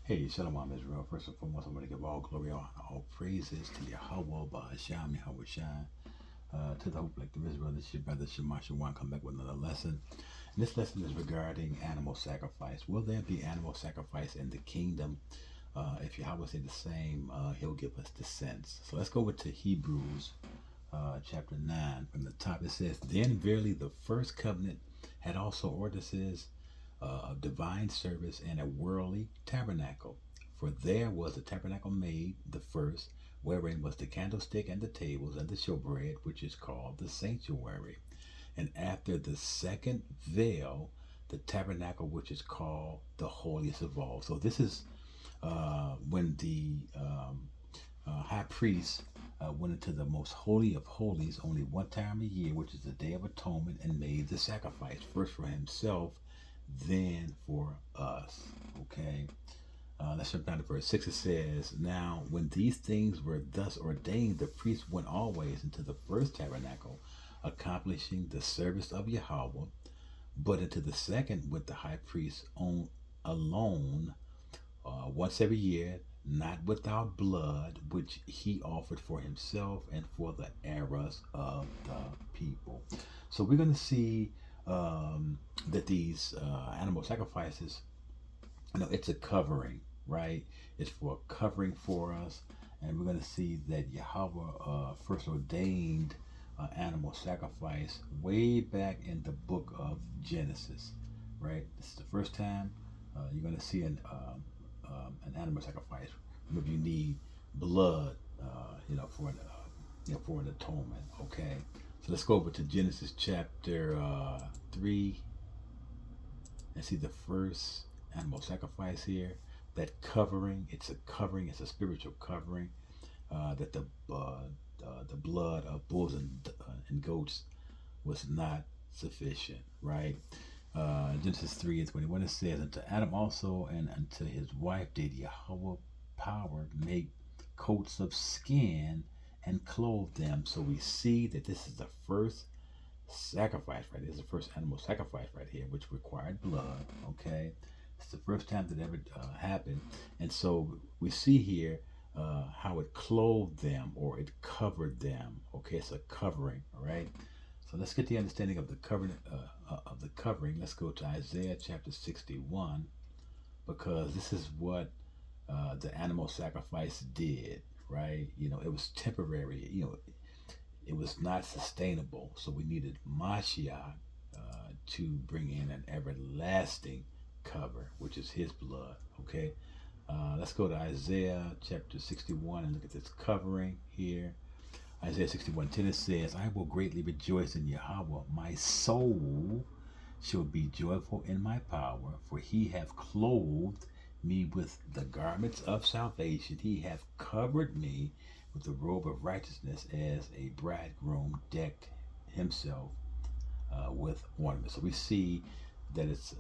Hey, Shalom Israel. First and foremost, I want to give all glory, all praises to Yahweh, Ba'asham, Yahweh Shai, to the Hope Collective Israel. This is your brother Shemash One. Come back with another lesson. And this lesson is regarding animal sacrifice. Will there be animal sacrifice in the kingdom? If Yahweh say the same, he'll give us the sense. So let's go over to Hebrews chapter 9. From the top it says, Then verily the first covenant had also ordinances of divine service and a worldly tabernacle. For there was the tabernacle made, the first, wherein was the candlestick and the tables and the showbread, which is called the sanctuary. And after the second veil, the tabernacle, which is called the holiest of all. So this is when the high priest went into the most holy of holies only one time a year, which is the Day of Atonement, and made the sacrifice, first for himself, then for us. Okay. Let's jump down to verse 6. It says, Now when these things were thus ordained, the priest went always into the first tabernacle, accomplishing the service of Yahweh, but into the second went the high priest alone, once every year, not without blood, which he offered for himself and for the errors of the people. So we're going to see that these animal sacrifices, it's a covering, right? It's for a covering for us. And we're going to see that Yahweh first ordained animal sacrifice way back in the book of Genesis, right? This is the first time you're going to see an animal sacrifice. Remember, you need blood, for an atonement. Okay, so let's go over to Genesis chapter 3 and see the first animal sacrifice here. That covering, it's a covering, it's a spiritual covering. That the blood of bulls and goats was not sufficient, right? Genesis 3:21, it says, Unto Adam also and unto his wife did Yahweh power make coats of skin and clothe them. So we see that this is the first sacrifice, right? This is the first animal sacrifice right here, which required blood, okay? It's the first time that ever happened. And so we see here how it clothed them, or it covered them, okay? It's a covering, all right? So let's get the understanding of the covering. Let's go to Isaiah chapter 61, because this is what the animal sacrifice did, right? It was temporary. It was not sustainable. So we needed Mashiach to bring in an everlasting cover, which is his blood, okay? Let's go to Isaiah chapter 61 and look at this covering here. Isaiah 61:10, it says, I will greatly rejoice in Yahweh. My soul shall be joyful in my power, for he hath clothed me with the garments of salvation. He hath covered me with the robe of righteousness, as a bridegroom decked himself with ornaments. So we see that it's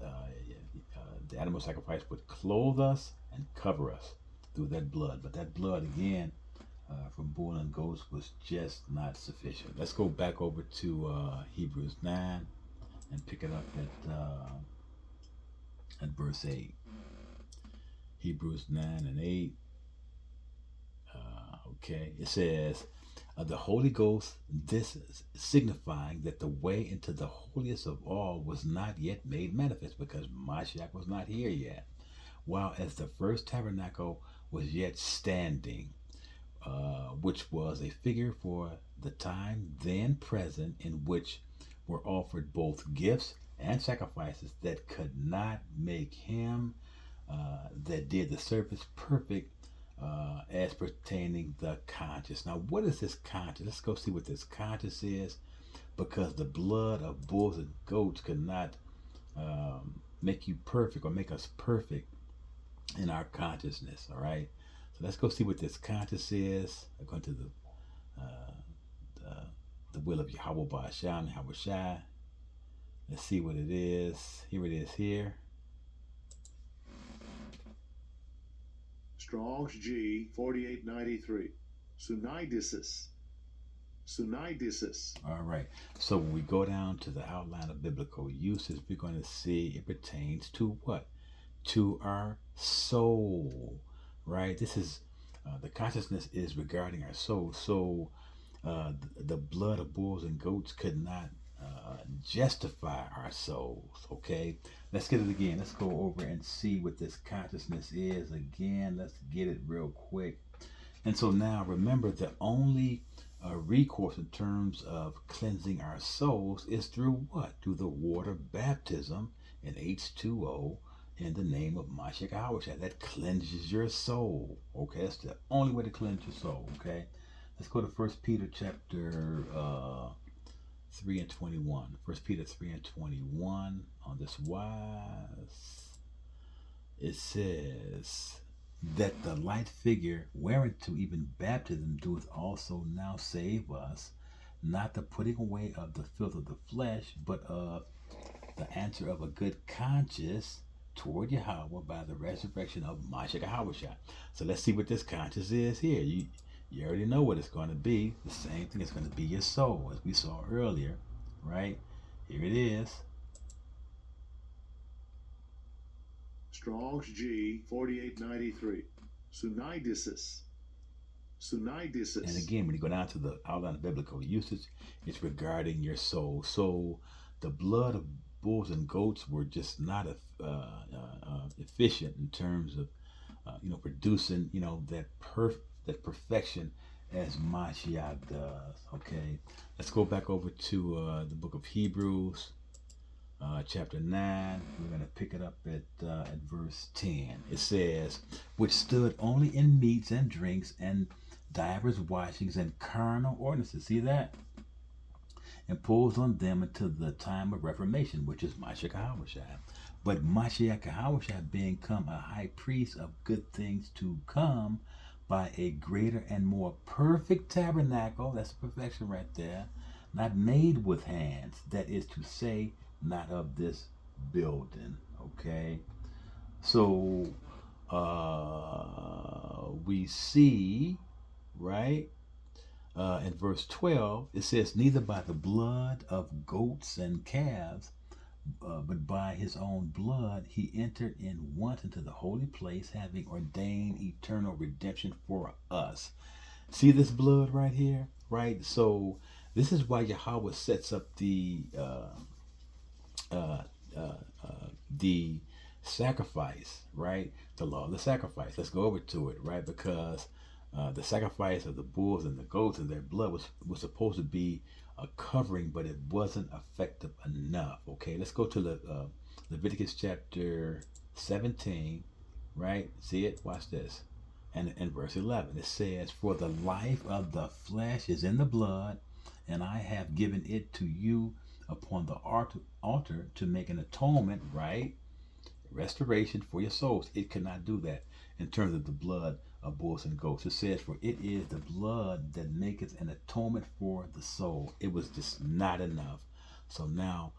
the animal sacrifice would clothe us and cover us through that blood. But that blood, again, from bull and goats was just not sufficient. Let's go back over to Hebrews 9 and pick it up at verse 8. Hebrews 9 and 8. Okay, it says, the Holy Ghost, this is signifying that the way into the holiest of all was not yet made manifest, because Mashiach was not here yet, while as the first tabernacle was yet standing, which was a figure for the time then present, in which were offered both gifts and sacrifices that could not make him that did the service perfect, as pertaining the conscience. Now, what is this conscience? Let's go see what this conscience is, because the blood of bulls and goats could not make you perfect or make us perfect in our consciousness. All right. So let's go see what this conscience is, according to the will of Yahweh Ba'asham, Yahweh Shai. Let's see what it is. Here it is here. Strong's G 4893. Sunaidesis. All right. So when we go down to the outline of biblical uses, we're going to see it pertains to what? To our soul, right? This is the consciousness is regarding our soul. So the blood of bulls and goats could not justify our souls. Okay, let's get it again. Let's go over and see what this consciousness is again. Let's get it real quick. And so now remember, the only recourse in terms of cleansing our souls is through what? Through the water baptism in H2O in the name of Mashiach Yahushua. That cleanses your soul. Okay, that's the only way to cleanse your soul. Okay, let's go to 1 Peter chapter 3 and 21. 1 Peter 3 and 21. On this wise, it says that the light figure whereunto even baptism doeth also now save us, not the putting away of the filth of the flesh, but of the answer of a good conscience toward Yahweh by the resurrection of Mashiach Yahushua. So let's see what this conscience is here. You already know what it's going to be. The same thing is going to be your soul, as we saw earlier, right? Here it is. Strong's G 4893. Sunaidisis. And again, when you go down to the outline of biblical usage, it's regarding your soul. So the blood of bulls and goats were just not efficient in terms of producing that perfection as Mashiach does. Okay, let's go back over to the book of Hebrews, chapter 9. We're going to pick it up at verse 10. It says, which stood only in meats and drinks and divers washings and carnal ordinances. See that? Imposed on them until the time of reformation, which is Mashiach Yahushua. But Mashiach Yahushua being come a high priest of good things to come by a greater and more perfect tabernacle, that's perfection right there, not made with hands, that is to say, not of this building. Okay, so we see, right, in verse 12, it says, neither by the blood of goats and calves, but by his own blood he entered in once into the holy place, having ordained eternal redemption for us. See this blood right here, right? So this is why Yahweh sets up the sacrifice, right? The law of the sacrifice. Let's go over to it, right? Because the sacrifice of the bulls and the goats and their blood was supposed to be a covering, but it wasn't effective enough. Okay, let's go to the Leviticus chapter 17, right? See it? Watch this. And in verse 11, it says, for the life of the flesh is in the blood, and I have given it to you upon the altar to make an atonement, right? Restoration for your souls. It cannot do that in terms of the blood of bulls and goats. It says, for it is the blood that maketh an atonement for the soul. It was just not enough. So now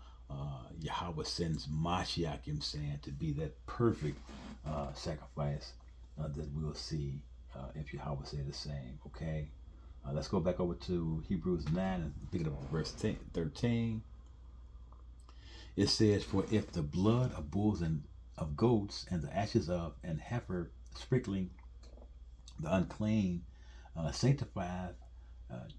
Yahweh sends Mashiach, I'm saying, to be that perfect sacrifice that we'll see if Yahweh say the same. Okay, let's go back over to Hebrews 9 and pick it up at verse 13. It says, for if the blood of bulls and of goats and the ashes of an heifer sprinkling the unclean sanctified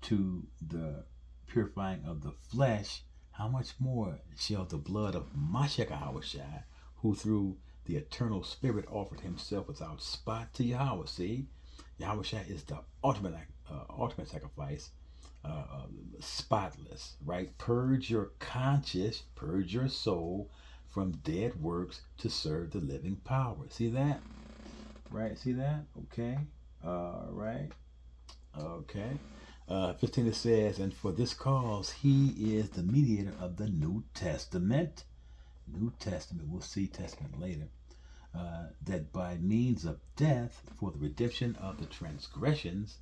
to the purifying of the flesh, how much more shall the blood of Mashiach Yahushua, who through the eternal Spirit offered himself without spot to Yahweh. See, Yahushua is the ultimate sacrifice, spotless, right? Purge your conscience, purge your soul from dead works to serve the living power. See that? Right? See that? Okay. Right. Okay. 15 it says, and for this cause he is the mediator of the New Testament. New Testament, we'll see Testament later. That by means of death for the redemption of the transgressions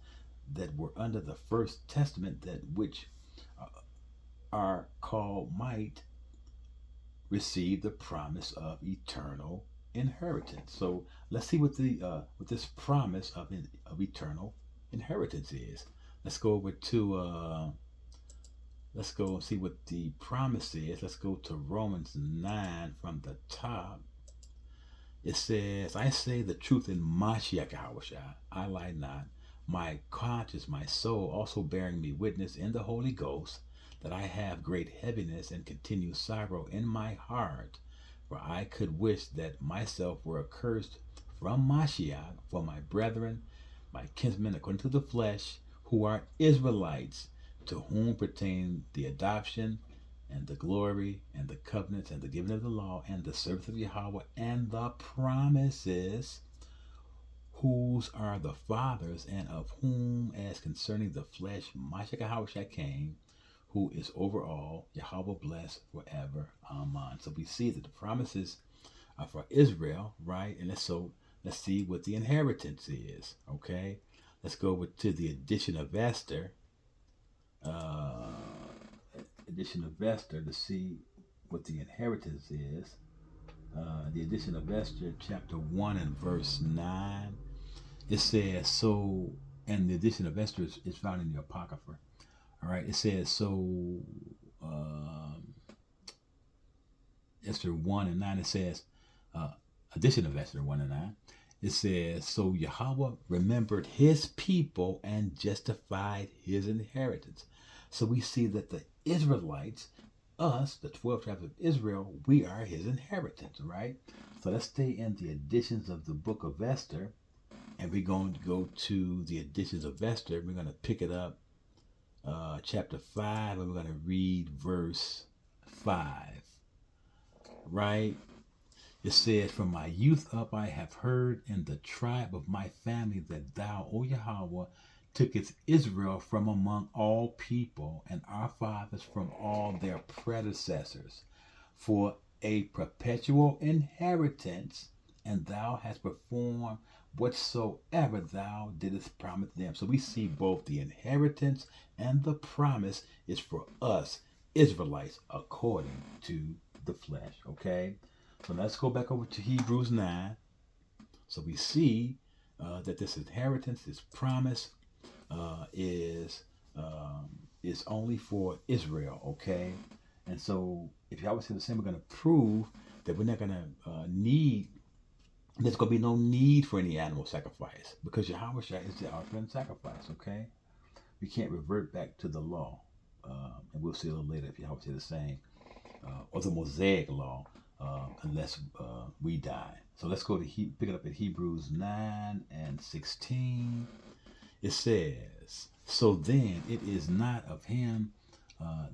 that were under the first testament, that which are called might receive the promise of eternal inheritance. So let's see what what this promise of eternal inheritance is. Let's go over to let's go and see what the promise is. Let's go to Romans 9 from the top. It says, I say the truth in Mashiach Yahushua, I lie not. My conscience, my soul, also bearing me witness in the Holy Ghost, that I have great heaviness and continued sorrow in my heart. For I could wish that myself were accursed from Mashiach for my brethren, my kinsmen according to the flesh, who are Israelites, to whom pertain the adoption and the glory and the covenants and the giving of the law and the service of Yahweh and the promises, whose are the fathers, and of whom, as concerning the flesh, Mashiach Yahushua came, who is over all, Yahweh blessed forever. Amen. So we see that the promises are for Israel, right? And let's see what the inheritance is. Okay, let's go over to the edition of Esther. Edition of Esther to see what the inheritance is. The edition of Esther, chapter 1 and verse 9. It says, so, and the edition of Esther is found in the Apocrypha. All right, it says, so, Esther 1 and 9, it says, edition of Esther 1 and 9, it says, so Yahweh remembered his people and justified his inheritance. So we see that the Israelites, us, the 12 tribes of Israel, we are his inheritance, right? So let's stay in the editions of the book of Esther, and we're going to go to the editions of Esther. We're going to pick it up, chapter 5, and we're going to read verse 5, right? It says, from my youth up I have heard in the tribe of my family that thou, O Yahweh, tookest Israel from among all people, and our fathers from all their predecessors, for a perpetual inheritance, and thou hast performed whatsoever thou didst promise them. So we see both the inheritance and the promise is for us, Israelites, according to the flesh. Okay? So let's go back over to Hebrews 9. So we see that this inheritance, this promise, is only for Israel, okay? And so if you always say the same, we're going to prove that we're not going to need, there's going to be no need for any animal sacrifice, because Yahweh is the ultimate sacrifice, okay? We can't revert back to the law, and we'll see a little later if Yahweh say the same, or the Mosaic law, unless we die. So let's go to pick it up at Hebrews 9 and 16. It says, so then it is not of him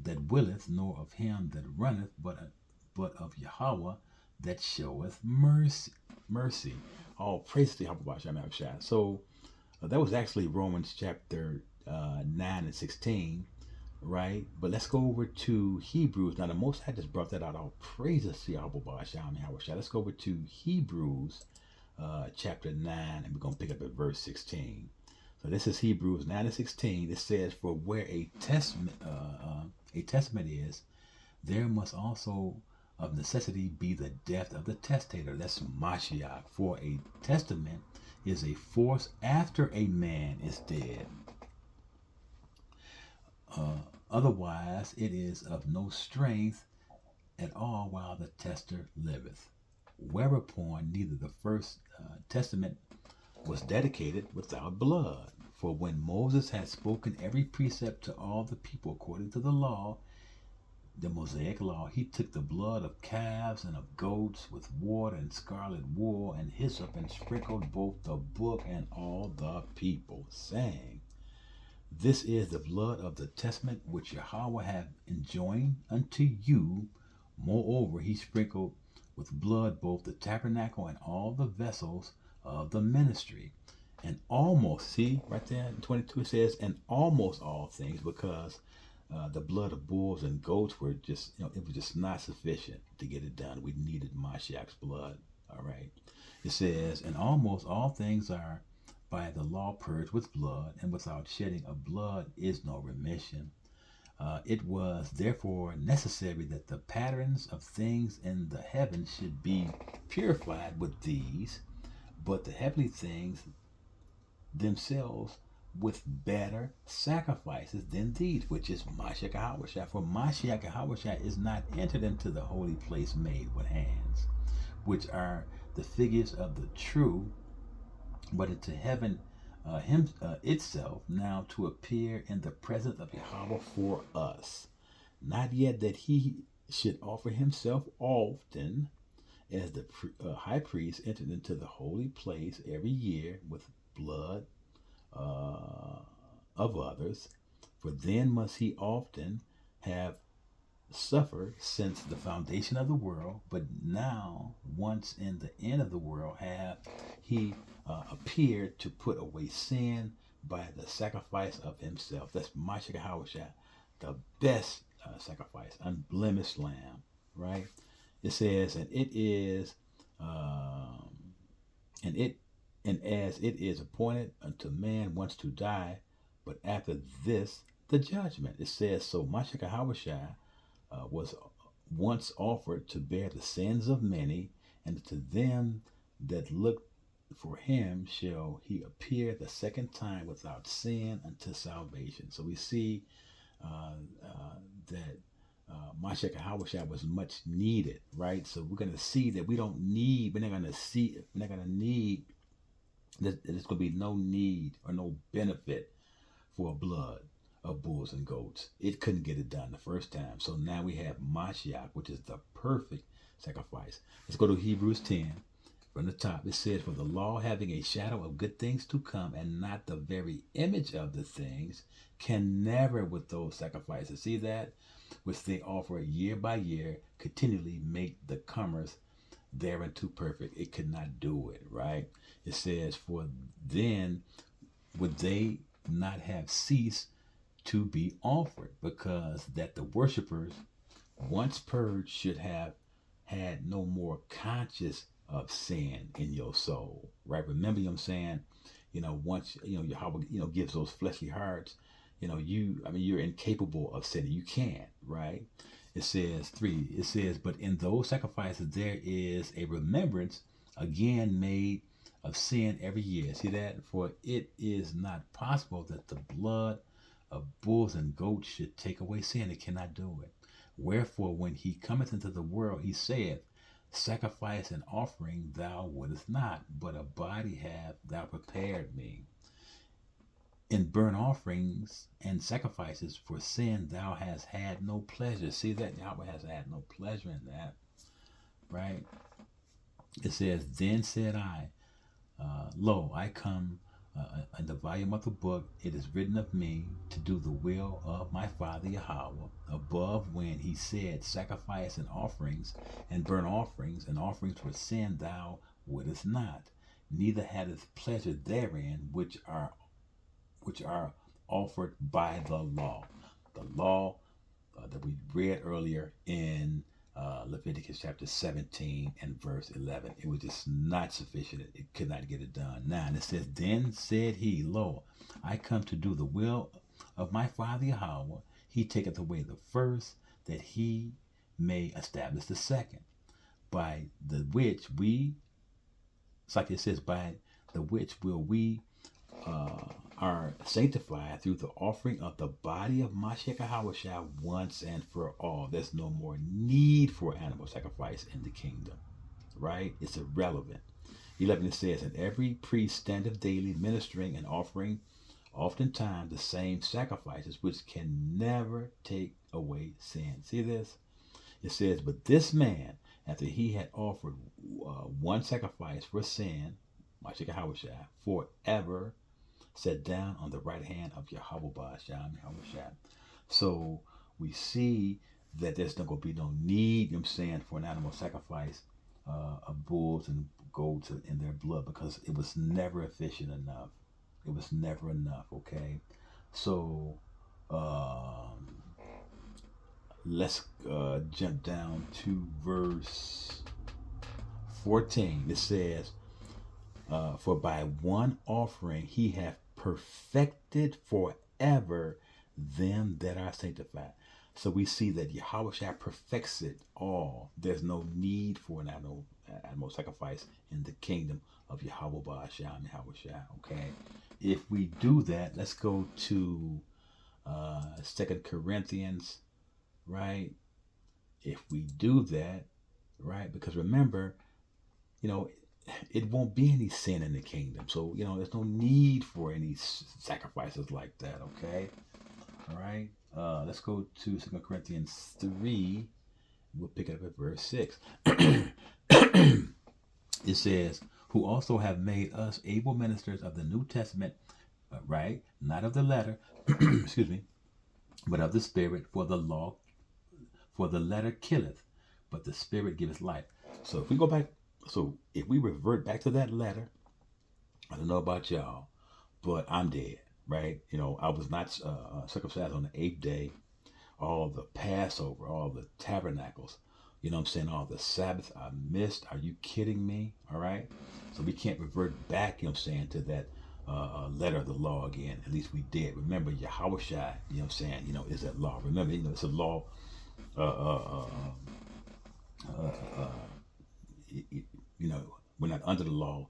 that willeth, nor of him that runneth, but of Yahweh that showeth mercy. All praise to Yahweh Shem Shah. So that was actually Romans chapter 9 and 16, right? But let's go over to Hebrews. Now the Most High just brought that out. All praises to Yahweh Shem Shah. Let's go over to Hebrews chapter 9, and we're going to pick up at verse 16. So this is Hebrews 9 and 16. It says, for where a testament is, there must also of necessity be the death of the testator. That's Mashiach. For a testament is a force after a man is dead. Otherwise, it is of no strength at all while the testator liveth. Whereupon neither the first testament was dedicated without blood. For when Moses had spoken every precept to all the people according to the law, the Mosaic law, he took the blood of calves and of goats with water and scarlet wool and hyssop, and sprinkled both the book and all the people, saying, this is the blood of the testament which Yahweh hath enjoined unto you. Moreover, he sprinkled with blood both the tabernacle and all the vessels of the ministry. And almost, see right there in 22 it says, and almost all things, because the blood of bulls and goats were just, it was just not sufficient to get it done. We needed Mashiach's blood. All right. It says, and almost all things are by the law purged with blood, and without shedding of blood is no remission. It was therefore necessary that the patterns of things in the heavens should be purified with these, but the heavenly things themselves with better sacrifices than these, which is Mashiach Yahushua. For Mashiach Yahushua is not entered into the holy place made with hands, which are the figures of the true, but into heaven itself, now to appear in the presence of Yahweh for us. Not yet that he should offer himself often, as the high priest entered into the holy place every year with blood of others, for then must he often have suffered since the foundation of the world, but now once in the end of the world have he appeared to put away sin by the sacrifice of himself. That's Mashiach Hawashah, the best sacrifice, unblemished lamb, right? It says, and it is, and as it is appointed unto man once to die, but after this the judgment. It says, so Mashiach Hawashah was once offered to bear the sins of many, and to them that look for him shall he appear the second time without sin unto salvation. So we see that Mashiach Hawashah was much needed, right? So we're going to see that we're not going to need, there's going to be no need or no benefit for blood of bulls and goats. It couldn't get it done the first time. So now we have Mashiach, which is the perfect sacrifice. Let's go to Hebrews 10 from the top. It says, for the law having a shadow of good things to come and not the very image of the things, can never with those sacrifices, see that, which they offer year by year, continually make the comers thereunto perfect. It could not do it, right? It says, for then would they not have ceased to be offered, because that the worshipers, once purged, should have had no more conscious of sin in your soul, right? Remember, you know what I'm saying? Once, Yahweh, gives those fleshly hearts, you're incapable of sinning. You can't, right? It says 3, it says, but in those sacrifices there is a remembrance again made of sin every year. See that? For it is not possible that the blood of bulls and goats should take away sin. It cannot do it. Wherefore, when he cometh into the world, he saith, sacrifice and offering thou wouldest not, but a body have thou prepared me. In burnt offerings and sacrifices for sin thou hast had no pleasure. See that? Yahweh has had no pleasure in that, right? It says, then said I, lo, I come, in the volume of the book, it is written of me to do the will of my Father Yahweh, above when he said, sacrifice and offerings and burnt offerings and offerings for sin thou wouldest not, neither hadst pleasure therein, which are offered by the law. The law that we read earlier in Leviticus chapter 17 and verse 11. It was just not sufficient. It could not get it done. Now, and it says, then said he, lo, I come to do the will of my Father Yahweh. He taketh away the first, that he may establish the second, by the which we, it's like it says, by the which will we are sanctified through the offering of the body of Mashiach Hawashah once and for all. There's no more need for animal sacrifice in the kingdom, right? It's irrelevant. 11, it says, and every priest standeth daily ministering and offering oftentimes the same sacrifices, which can never take away sin. See this? It says, but this man, after he had offered one sacrifice for sin, Mashiach Hawashah, forever sat down on the right hand of Yahweh Ba'ashem Hawashah. So we see that there's not going to be no need, for an animal sacrifice of bulls and goats in their blood, because it was never efficient enough. It was never enough, okay? So let's jump down to verse 14. It says, for by one offering he hath perfected forever them that are sanctified. So we see that Yahweh perfects it all. There's no need for an animal sacrifice in the kingdom of Yahweh Ba'ashem Yahweh. Okay, if we do that, let's go to 2 Corinthians, right? If we do that, right, because remember, it won't be any sin in the kingdom. So, there's no need for any sacrifices like that, okay? All right. Let's go to 2 Corinthians 3. We'll pick it up at verse 6. It says, who also have made us able ministers of the New Testament, right? Not of the letter, excuse me, but of the Spirit, for the letter killeth, but the Spirit giveth life. So if we go back, if we revert back to that letter, I don't know about y'all, but I'm dead, right? I was not circumcised on the 8th day. All the Passover, all the tabernacles, all the Sabbath I missed. Are you kidding me? All right. So we can't revert back, to that letter of the law again. At least we did. Remember, Yahushua, is that law. Remember, it's a law. We're not under the law.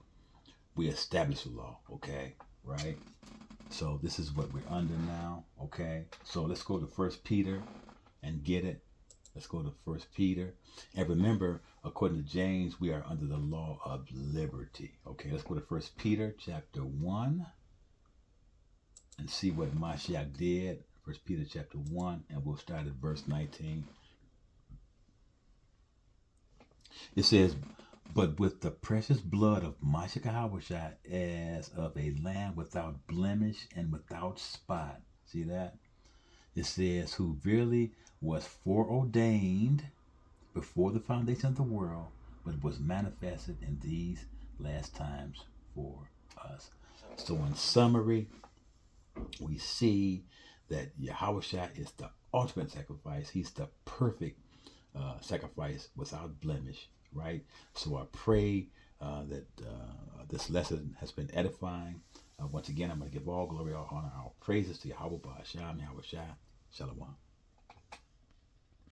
We establish the law. Okay. Right. So this is what we're under now, okay? So let's go to 1 Peter and get it. Let's go to 1 Peter. And remember, according to James, we are under the law of liberty. Okay, let's go to 1 Peter chapter 1 and see what Mashiach did. 1 Peter chapter 1, and we'll start at verse 19. It says, but with the precious blood of Mashiach Hawashi, as of a lamb without blemish and without spot. See that? It says, who really was foreordained before the foundation of the world, but was manifested in these last times for us. So in summary, we see that Yahushua is the ultimate sacrifice. He's the perfect sacrifice without blemish. Right? So I pray that this lesson has been edifying. Once again, I'm going to give all glory, all honor, all praises to Yahweh Ba'asham, Yahweh Shai. Shalom.